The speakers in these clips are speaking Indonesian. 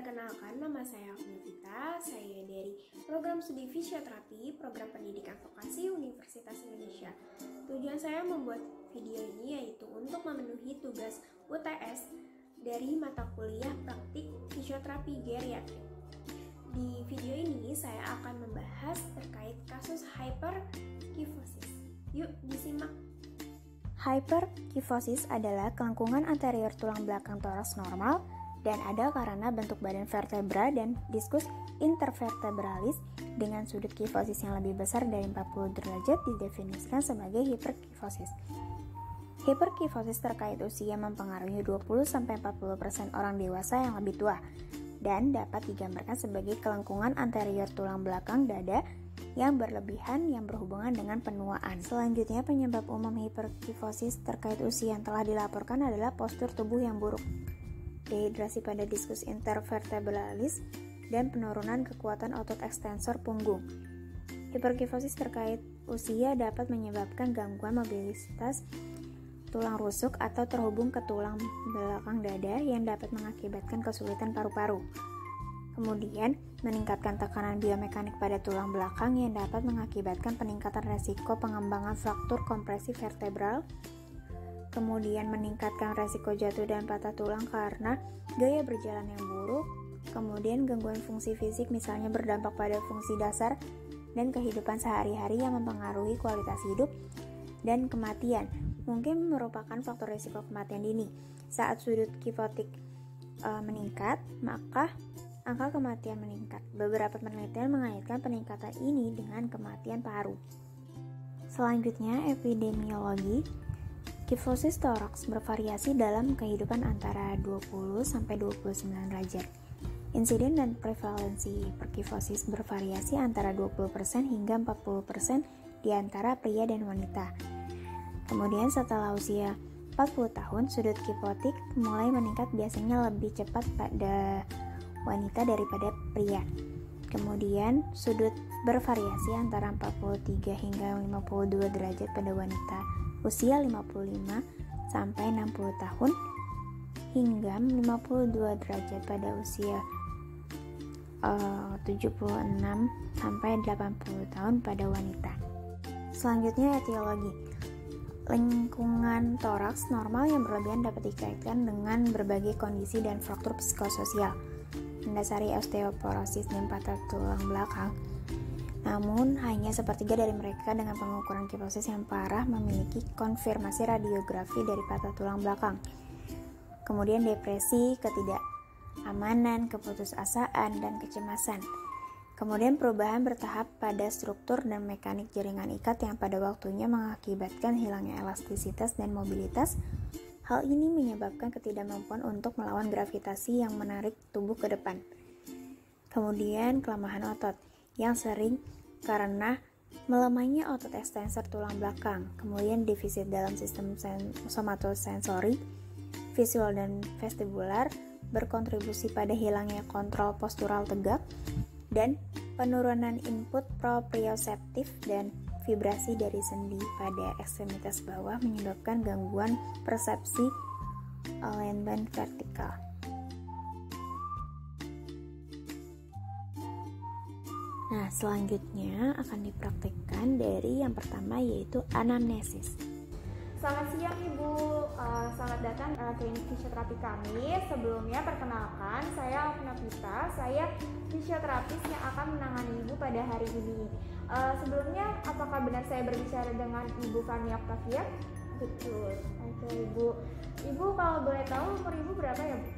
Perkenalkan, nama saya Novita. Saya dari Program Studi Fisioterapi, Program Pendidikan Vokasi Universitas Indonesia. Tujuan saya membuat video ini yaitu untuk memenuhi tugas UTS dari mata kuliah praktik fisioterapi geriatrik. Di video ini saya akan membahas terkait kasus hyperkifosis. Yuk disimak. Hyperkifosis adalah kelengkungan anterior tulang belakang toraks normal dan ada karena bentuk badan vertebra dan diskus intervertebralis dengan sudut kifosis yang lebih besar dari 40 derajat didefinisikan sebagai hiperkifosis. Hiperkifosis terkait usia mempengaruhi 20-40% orang dewasa yang lebih tua dan dapat digambarkan sebagai kelengkungan anterior tulang belakang dada yang berlebihan yang berhubungan dengan penuaan. Selanjutnya, penyebab umum hiperkifosis terkait usia yang telah dilaporkan adalah postur tubuh yang buruk, dehidrasi pada diskus intervertebralis, dan penurunan kekuatan otot ekstensor punggung. Hiperkifosis terkait usia dapat menyebabkan gangguan mobilitas tulang rusuk atau terhubung ke tulang belakang dada yang dapat mengakibatkan kesulitan paru-paru. Kemudian, meningkatkan tekanan biomekanik pada tulang belakang yang dapat mengakibatkan peningkatan resiko pengembangan fraktur kompresi vertebral. Kemudian meningkatkan resiko jatuh dan patah tulang karena gaya berjalan yang buruk. Kemudian gangguan fungsi fisik misalnya berdampak pada fungsi dasar dan kehidupan sehari-hari yang mempengaruhi kualitas hidup. Dan kematian mungkin merupakan faktor risiko kematian dini. Saat sudut kifotik meningkat, maka angka kematian meningkat. Beberapa penelitian mengaitkan peningkatan ini dengan kematian paru. Selanjutnya, epidemiologi. Kifosis toraks bervariasi dalam kehidupan antara 20-29 derajat. Insiden dan prevalensi hiperkifosis bervariasi antara 20% hingga 40% di antara pria dan wanita. Kemudian setelah usia 40 tahun, sudut kifotik mulai meningkat biasanya lebih cepat pada wanita daripada pria. Kemudian sudut bervariasi antara 43 hingga 52 derajat pada wanita usia 55 sampai 60 tahun hingga 52 derajat pada usia 76 sampai 80 tahun pada wanita. Selanjutnya, etiologi. Lingkungan toraks normal yang berlebihan dapat dikaitkan dengan berbagai kondisi dan faktor psikososial, mendasari osteoporosis dan patah tulang belakang. Namun, hanya sepertiga dari mereka dengan pengukuran kifosis yang parah memiliki konfirmasi radiografi dari patah tulang belakang. Kemudian depresi, ketidakamanan, keputusasaan, dan kecemasan. Kemudian perubahan bertahap pada struktur dan mekanik jaringan ikat yang pada waktunya mengakibatkan hilangnya elastisitas dan mobilitas. Hal ini menyebabkan ketidakmampuan untuk melawan gravitasi yang menarik tubuh ke depan. Kemudian kelemahan otot yang sering karena melemahnya otot ekstensor tulang belakang. Kemudian defisit dalam sistem somatosensori, visual dan vestibular berkontribusi pada hilangnya kontrol postural tegak dan penurunan input proprioseptif dan vibrasi dari sendi pada ekstremitas bawah menyebabkan gangguan persepsi alignment vertikal. Nah, selanjutnya akan dipraktikkan dari yang pertama yaitu anamnesis. Selamat siang Ibu, selamat datang klinik fisioterapi kami. Sebelumnya perkenalkan, saya Novita, saya fisioterapis yang akan menangani Ibu pada hari ini. Sebelumnya, apakah benar saya berbicara dengan Ibu Fania Octavia? Betul. Oke Ibu. Ibu kalau boleh tahu umur Ibu berapa ya Bu?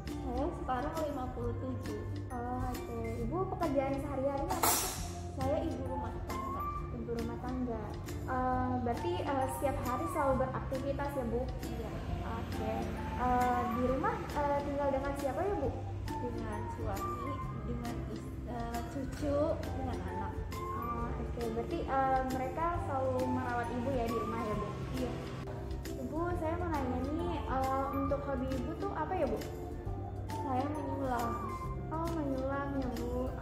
Saya sekarang 57. Oke. Ibu pekerjaan sehari-hari apa sih? Saya ibu rumah tangga. Ibu rumah tangga. Berarti setiap hari selalu beraktivitas ya Bu? Iya. Oke. Di rumah tinggal dengan siapa ya Bu? Dengan suami, dengan cucu, dengan anak. Oke. Berarti mereka selalu merawat Ibu ya di rumah ya Bu? Iya. Ibu, saya mau nanya nih, untuk hobi Ibu tuh apa ya Bu? Saya menyulam. Oh, menyulam ya Bu.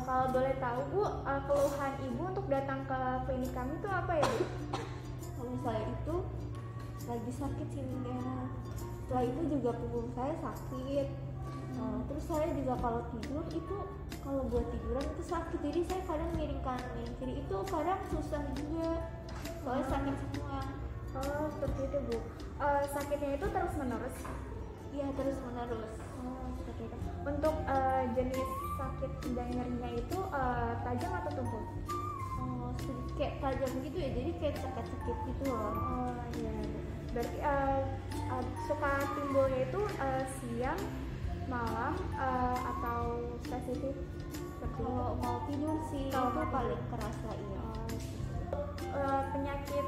Kalau boleh tahu Bu, keluhan Ibu untuk datang ke klinik kami tuh apa ya Bu? Kalau saya itu lagi sakit sehingga setelah itu juga punggung saya sakit. Terus saya juga kalau tidur itu, kalau buat tiduran itu sakit, jadi saya kadang miring kanan miring kiri, itu kadang susah juga soalnya sakit semua. Oh, seperti itu Bu. Sakitnya itu terus menerus? Iya, terus menerus. Oh, seperti itu. Untuk jenis sakit dan nyerinya itu tajam atau tumpul? Sedikit kayak tajam gitu ya, jadi kayak sakit-sakit gitu loh. Oh iya. Berarti suka timbulnya itu siang, malam, atau spesifik? Seperti Kalau itu? mau tidur sih Kalau itu mau paling kerasa iya. Penyakit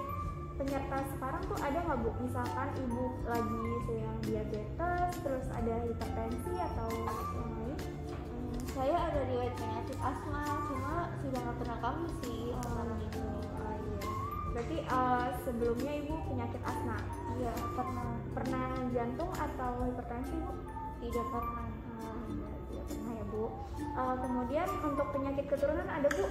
penyerta sekarang tuh ada nggak Bu? Misalkan ibu lagi sedang diabetes, terus ada hipertensi atau yang lain? Saya ada riwayat penyakit asma, cuma sudah nggak pernah kami sih pernah minum. Iya. Berarti sebelumnya ibu penyakit asma? Iya, Pernah jantung atau hipertensi Bu? tidak pernah. Tidak pernah ya Bu. Kemudian untuk penyakit keturunan ada Bu?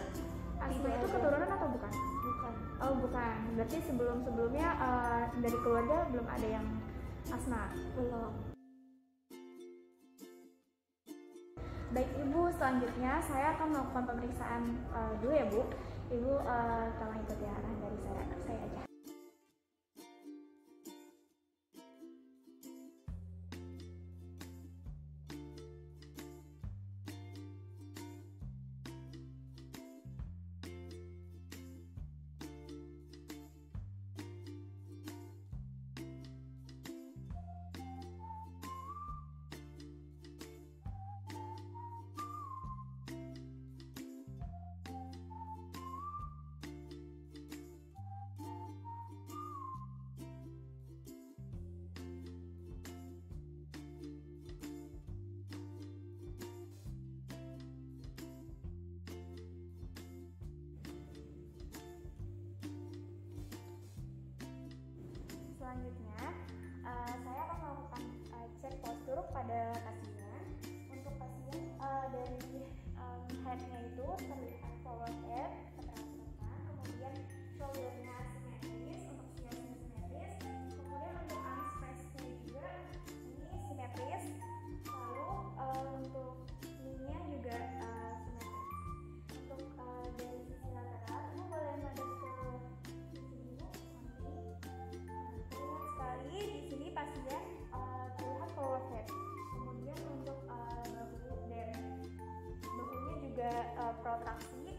Asma Tidak itu ada. keturunan atau bukan? Bukan. Oh bukan. Berarti sebelumnya dari keluarga belum ada yang asma? Belum. Baik Ibu, selanjutnya saya akan melakukan pemeriksaan dulu ya Bu. Ibu tolong ikuti arahan dari saya aja. Selanjutnya, saya akan melakukan cek postur pada pasien. Untuk pasien dari headnya itu terlihat forward head, keterangkatan, kemudian shouldernya simetris, untuk siapnya simetris, kemudian untuk arm space-nya juga ini simetris, lalu untuk knee-nya juga simetris. Untuk dari sisi lateral, ibu boleh madep ke sisi ibu nanti. Terlihat sekali di sini pasien terlihat forward head. Kemudian untuk bahu dan bahunya juga protraksi.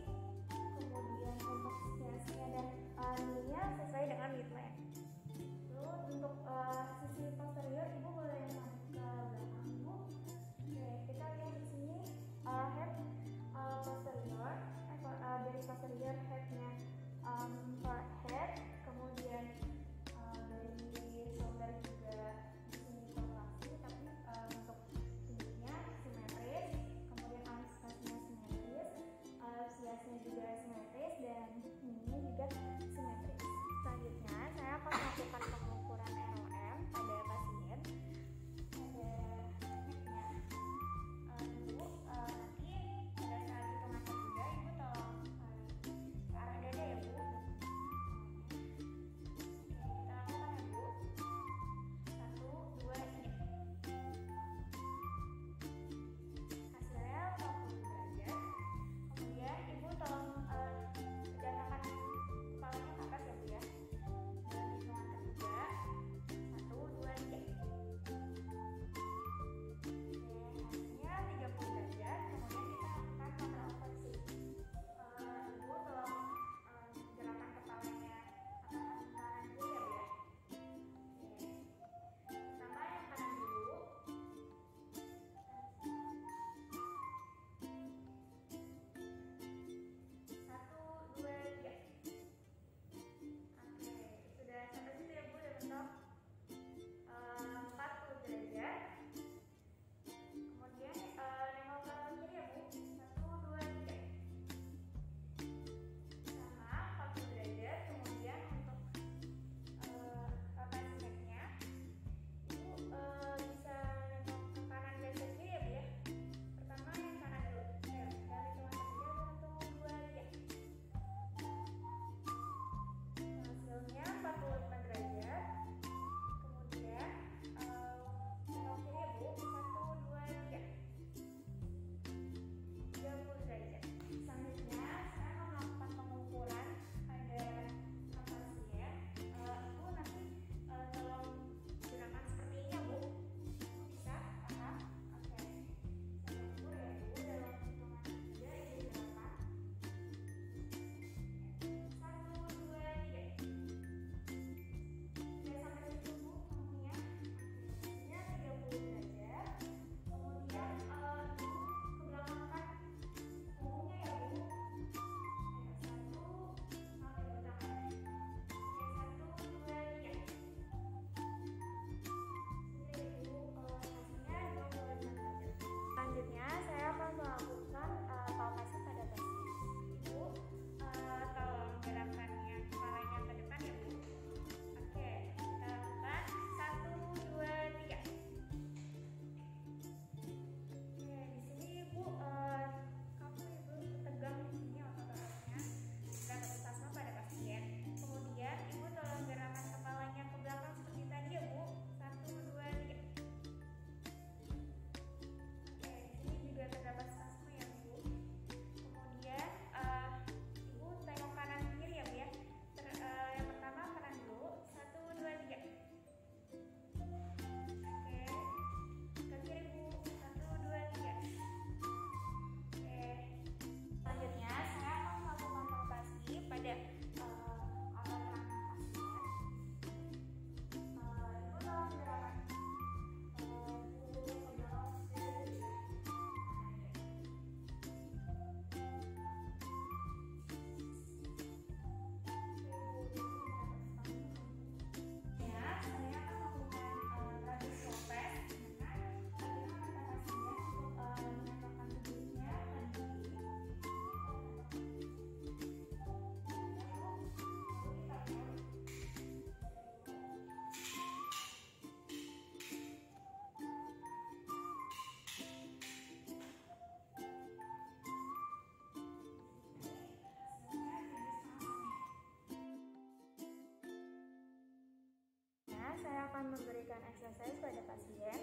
akan memberikan exercise pada pasien.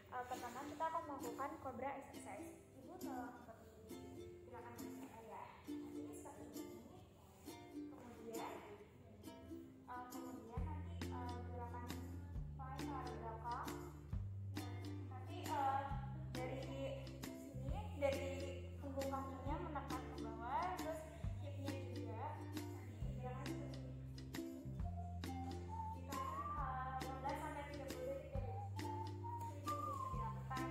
Pertama kita akan melakukan cobra exercise. Ibu tolong seperti gerakan dari saya ya. Nanti seperti ini. Kemudian nanti gerakan paling ke arah belakang. Nanti dari sini, dari punggung kakinya menekan ke bawah, terus hipnya juga. Nanti gerakan seperti ini. Ditahan 15 sampai 30 detik ya Bu. Ini bisa dilakukan.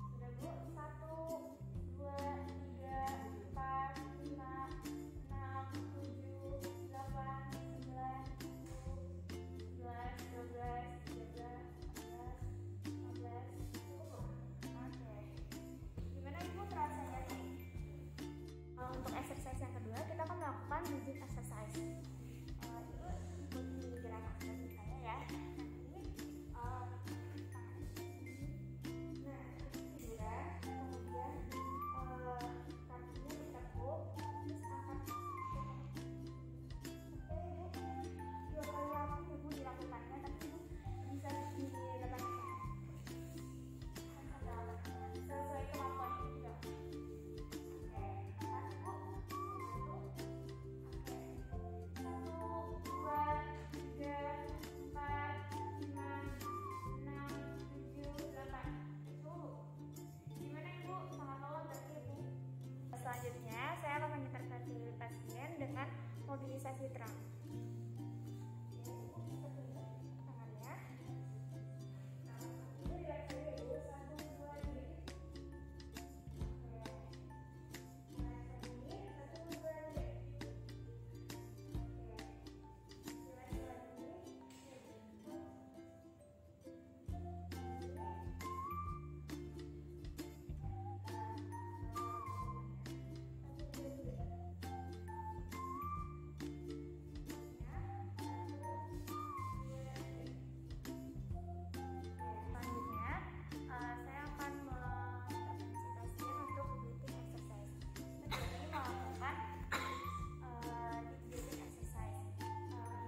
Sudah Bu, 1, 2, 3, 4, 5, 6, 7, 8, 9, 10, 11, 12, 13, 14, 15. Oke. Gimana Ibu rasanya nih? Untuk exercise yang kedua, kita akan melakukan rigid exercise. Ibu ikuti gerakan seperti saya ya. Nanti tangan ini. Nah, tiduran, kemudian kakinya ditekuk, terus angkat. Oke, Ibu. 2 kali waktu Ibu dilakukannya, tapi Ibu bisa diletakkan sesuai kemampuan Ibu juga. Oke, satu, oke, 1, 2, 3, 4, 5, 6, 7, 8. Itu gimana Ibu? Sangat lelah berarti Ibu. Selanjutnya saya akan mengintervensi pasien dengan mobilisasi terang. Oke, Ibu seperti ini tangannya. Nah, ini lihat saja Ibu. 1, 2, 3. Oke. Nah, seperti ini. 1, 2, 3. Oke. Gimana lagi? Selanjutnya, saya akan mengintervensi pasien untuk breathing exercise. Kita ini melakukan deep breathing exercise.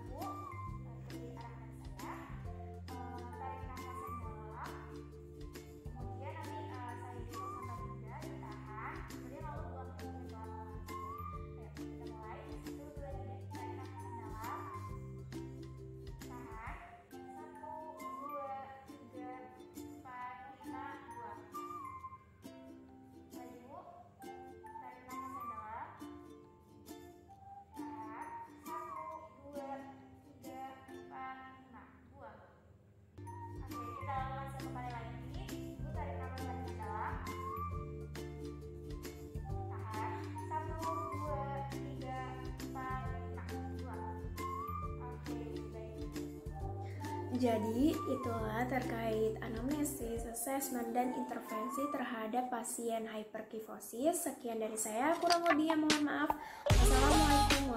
Ibu ikuti arahan saya, tarik nafas yang dalam, kemudian nanti saya hitung sampai 3, ditahan, kemudian lalu buang dengan pelan-pelan. Ayo kita mulai. 1, 2, 3, tarik nafas yang dalam, tahan. 1, 2, 3, 4, 5, buang. Laju, tarik nafas yang dalam, tahan. 1, 2, 3, 4, 5, buang. Oke, kita lakukan 1 kali lagi. Ibu tarik nafas lagi yang dalam, tahan. 1, 2, 3, 4, 5, buang. Oke, baik. Jadi, itulah terkait anamnesis, assessment, dan intervensi terhadap pasien hyperkifosis. Sekian dari saya, kurang lebihnya mohon maaf. Wassalamualaikum